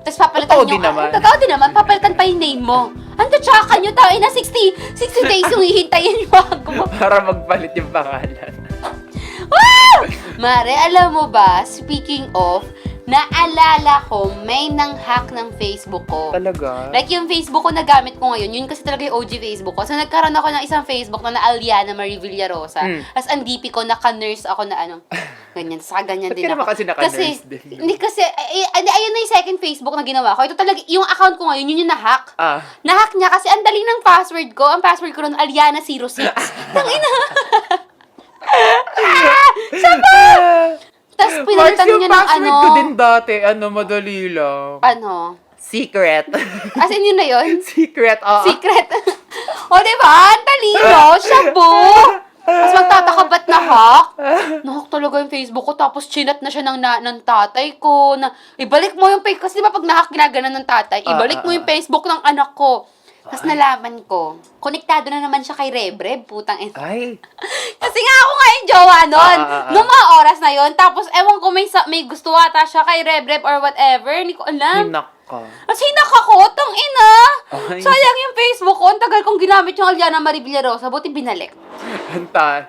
Tapos papalitan Totoo nyo. din naman. Totoo din naman. Papalitan pa yung name mo. Ano tsaka nyo tao? Na 60 days yung hihintayin bago mo. Para magpalit yung pangalan. Wow! Mare, alam mo ba, speaking of, naalala ko, may nang-hack ng Facebook ko. Talaga? Like yung Facebook ko na gamit ko ngayon, yun kasi talaga yung OG Facebook ko. So nagkaroon ako ng isang Facebook na Aliana Marie Villarosa. Tapos ang DP ko, naka-nurse ako na ano, ganyan. Saka ganyan Ba't din ka ako. naman kasi naka-nurse din? Hindi kasi, ayun na yung second Facebook na ginawa ko. Ito talaga, yung account ko ngayon, yun yung na-hack. Na-hack niya kasi ang dali ng password ko. Ang password ko nun, Aliana06. Tangina. Sama! Tapos pinalitan niya ng ano. Yung password ko din dati, madali lang. Ano? Secret. As in yun na yun? Secret, Secret. O, diba? Ang talino. Shabu. Tapos magtataka ba't na-hack? Na-hack talaga yung Facebook ko. Tapos chinat na siya ng tatay ko. Na, ibalik mo yung Facebook. Kasi diba pag na-hack ginaganan ng tatay, ibalik mo yung Facebook ng anak ko. Tapos nalaman ko, konektado na naman siya kay Rebreb, putang ina. Ay. Kasi nga ako nga yung jowa nun. Noong mga oras na yon. Tapos ewan ko may gusto ata siya kay Rebreb or whatever. Hindi ko alam. Hinak ka. Kasi hinak ako, tang ina. Ay. Sayang yung Facebook ko. Ang tagal kong ginamit yung Aliana Marie Villarosa. Buti binalik. Hanta.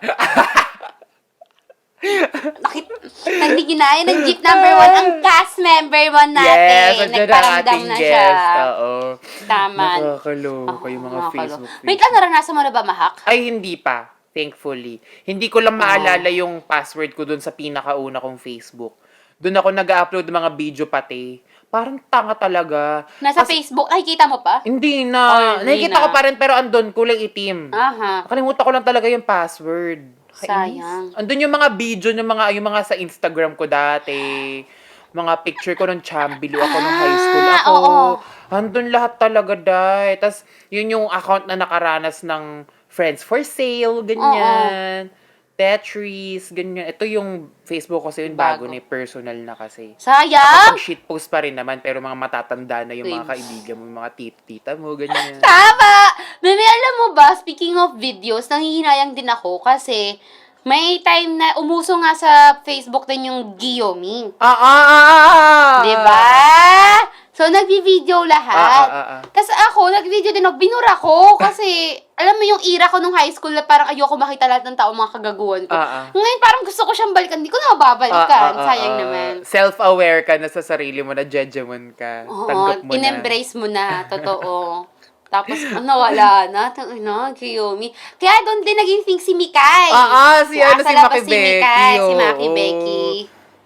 Hindi ginaya ng jeep number 1 ang cast member mo natin. Yes, andyan ang Nagparamdam ating na guest. siya. Oo. Tama. Nakakaloka yung mga Facebook. Wait lang, naranasan mo na ba mahak? Ay, hindi pa. Thankfully. Hindi ko lang maalala yung password ko dun sa pinakauna kong Facebook. Doon ako nag-upload ng mga video pati. Parang tanga talaga. Nasa Facebook, nakikita mo pa? Hindi na. Hindi Nakikita na. ko pa rin pero andun, kulay itim. Aha. Nakalimutan ko lang talaga yung password. Sayang. Andun yung mga video, yung mga sa Instagram ko dati. Mga picture ko nung Chambilo ako nung high school ako. Oo. Andun lahat talaga, day. Tapos, yun yung account na nakaranas ng Friends for Sale, ganyan. Tetris, ganyan. Ito yung Facebook kasi yun, bago na personal na kasi. Sayang! Pag shitpost pa rin naman, pero mga matatanda na yung mga kaibigan mo, mga tita mo, ganyan. Tama! Mami, alam mo ba, speaking of videos, nanghihinayang din ako kasi may time na umuso nga sa Facebook din yung Giyomi. Diba? So, nagbi-video lahat. Tapos ako, nag-video din ako, binura ko kasi, alam mo yung era ko nung high school na parang ayoko makita lahat ng tao, mga kagaguhan ko. Ngayon parang gusto ko siyang balikan, hindi ko na mababalikan. Sayang naman. Self-aware ka na sa sarili mo, na judgment ka. Tanggap mo na. In-embrace mo na, totoo. Tapos, wala na. Kiyomi. Kaya doon din naging thing si Mikay. Si Maki Si Mikay, si Maki oo. Becky.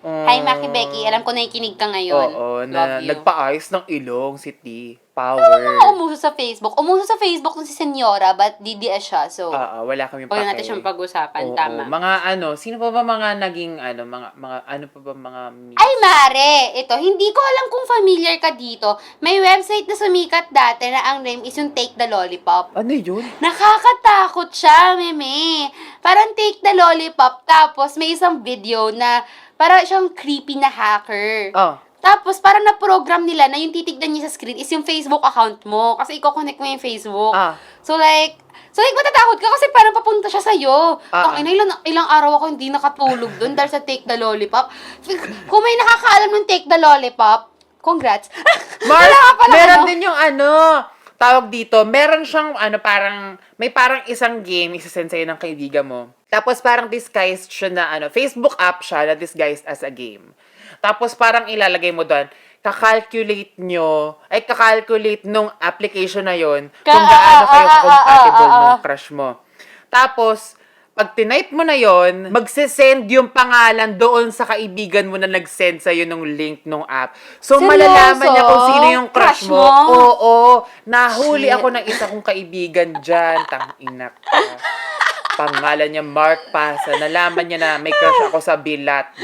Hi, Maki Becky. Alam ko na ikinig ka ngayon. Oo, Love you. nagpa-ayos ng ilong si T. Power. Mga umuso sa Facebook. Umuso sa Facebook nung si Senyora, but DDS siya. So, Wala kami huwag natin siyang pag-usapan. Tama. Mga sino pa ba mga naging mga ano pa ba mga Ay, Mare! Ito, hindi ko alam kung familiar ka dito. May website na sumikat dati na ang name is yung Take the Lollipop. Ano yun? Nakakatakot siya, meme. Parang Take the Lollipop, tapos may isang video na parang siyang creepy na hacker. Tapos, parang na-program nila na yung titignan niya sa screen is yung Facebook account mo. Kasi i-connect mo yung Facebook. So like, matatakot ka kasi parang papunta siya sa'yo. Ilang araw ako hindi nakatulog dun dahil sa Take the Lollipop. Kung may nakakaalam ng Take the Lollipop, congrats. Meron din yung tawag dito, meron siyang may parang isang game, isasend sa'yo ng kaibigan mo. Tapos parang disguised siya na Facebook app siya na disguised as a game. Tapos parang ilalagay mo doon, kakalculate nung application na yon kung gaano kayo compatible ng crush mo. Tapos, pag tinype mo na yon, magsisend yung pangalan doon sa kaibigan mo na nag-send sa'yo nung link nung app. So, Seryoso? malalaman niya kung sino yung crush mo. Oo. Nahuli Shit. ako ng isa kong kaibigan dyan. Tangina ka. Pangalan niya Mark Pasa. Nalaman niya na may crush ako sa Bilat,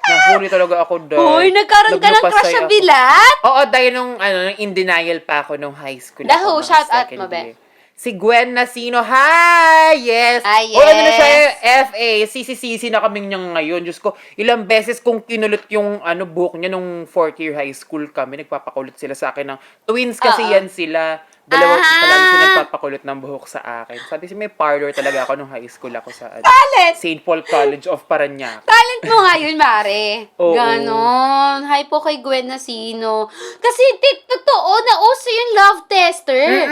Nahuli talaga ako doon. Uy, nagkaroon ka ng crush sa Bilat? Oo, dahil nung in denial pa ako nung high school. Daho, shout out mo, be. Si Gwen Nasino. Hi! Yes! Yes! O, na siya, FA. CCCC na kaming niya ngayon. Diyos ko, ilang beses kong kinulot yung buhok niya nung 4th year high school kami. Nagpapakulit sila sa akin ng twins kasi yan sila. Dalawa pa lang siya nagpapakulot ng buhok sa akin. Sabi siya, may parlor talaga ako nung high school ako sa Talent! St. Paul College of Parañaque. Talent mo nga yun, Mare. Oo. Ganon. Hi po kay Gwen Nasino. Kasi, totoo, nauso yung love tester.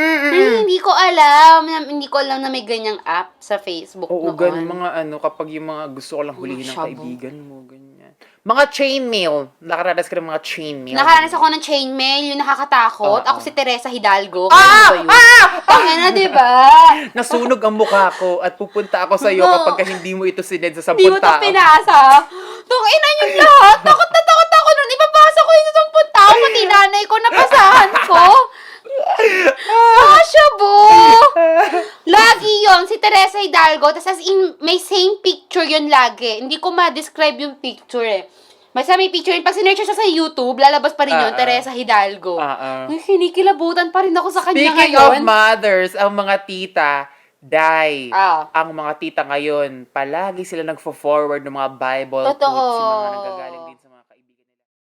Hindi ko alam. Hindi ko alam na may ganyang app sa Facebook Oo, noon. ganun mga kapag yung mga gusto ko lang hulihin ng shabu. kaibigan mo, ganyan. Mga chainmail. Nakaranas ka ng mga chainmail. Nakaranas ako ng chainmail, yung nakakatakot. Ako si Teresa Hidalgo. Tangina, di ba? Nasunog ang mukha ko at pupunta ako sa iyo Oo. kapag hindi mo ito sined sa 10 Di mo to tao. pinasa. Tangina yung lahat. Takot na takot ako nun. Ipapasa ko yung 10 tao. Pati nanay ko, napasahan ko. Shabu! Lagi yon si Teresa Hidalgo. Tas as in, may same picture yun lagi. Hindi ko ma-describe yung picture eh. Basta may picture yun. Pag sinerch siya sa YouTube, lalabas pa rin yun, Teresa Hidalgo. May kinikilabutan pa rin ako sa kanya Speaking ngayon. of mothers, ang mga tita, ang mga tita ngayon, palagi sila nagfo-forward ng mga Bible Totoo. quotes, yung mga nanggagaling